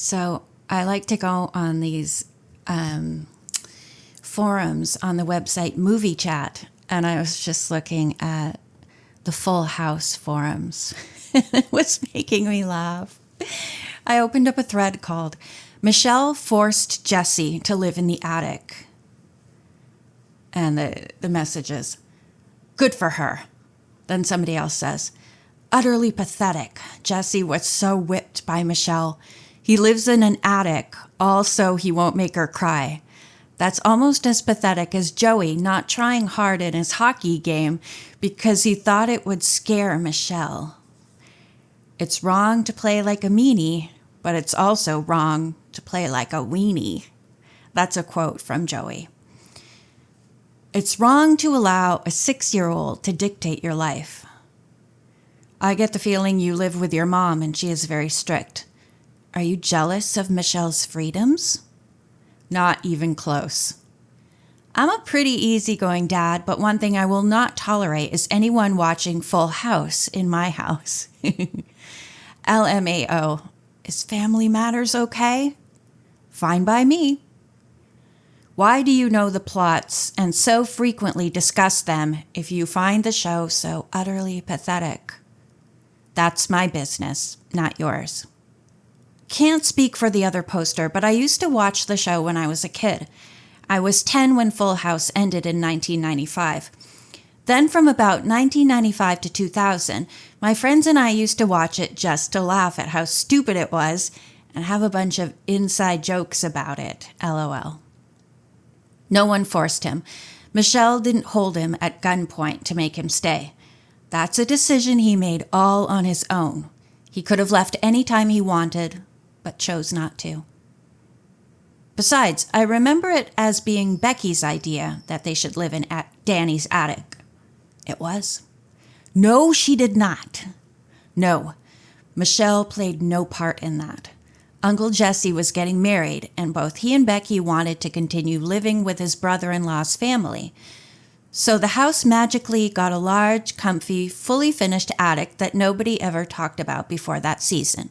So I like to go on these forums on the website Movie Chat, and I was just looking at the Full House forums. It was making me laugh. I opened up a thread called Michelle Forced Jesse to Live in the Attic. And the message is, good for her. Then somebody else says, utterly pathetic. Jesse was so whipped by Michelle. He lives in an attic, all so he won't make her cry. That's almost as pathetic as Joey not trying hard in his hockey game because he thought it would scare Michelle. It's wrong to play like a meanie, but it's also wrong to play like a weenie. That's a quote from Joey. It's wrong to allow a 6-year-old to dictate your life. I get the feeling you live with your mom and she is very strict. Are you jealous of Michelle's freedoms? Not even close. I'm a pretty easygoing dad, but one thing I will not tolerate is anyone watching Full House in my house. LMAO. Is Family Matters okay? Fine by me. Why do you know the plots and so frequently discuss them if you find the show so utterly pathetic? That's my business, not yours. Can't speak for the other poster, but I used to watch the show when I was a kid. I was 10 when Full House ended in 1995. Then from about 1995 to 2000, my friends and I used to watch it just to laugh at how stupid it was and have a bunch of inside jokes about it, LOL. No one forced him. Michelle didn't hold him at gunpoint to make him stay. That's a decision he made all on his own. He could have left any time he wanted, but chose not to. Besides, I remember it as being Becky's idea that they should live in Danny's attic. It was. No, she did not. No, Michelle played no part in that. Uncle Jesse was getting married, and both he and Becky wanted to continue living with his brother-in-law's family. So the house magically got a large, comfy, fully finished attic that nobody ever talked about before that season.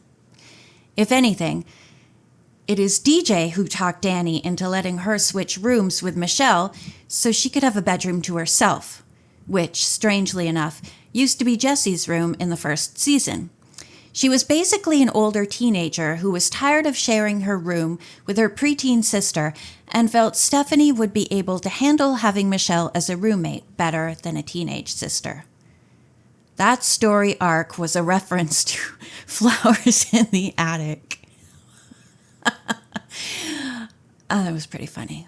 If anything, it is DJ who talked Danny into letting her switch rooms with Michelle so she could have a bedroom to herself, which, strangely enough, used to be Jesse's room in the first season. She was basically an older teenager who was tired of sharing her room with her preteen sister and felt Stephanie would be able to handle having Michelle as a roommate better than a teenage sister. That story arc was a reference to Flowers in the Attic. That was pretty funny.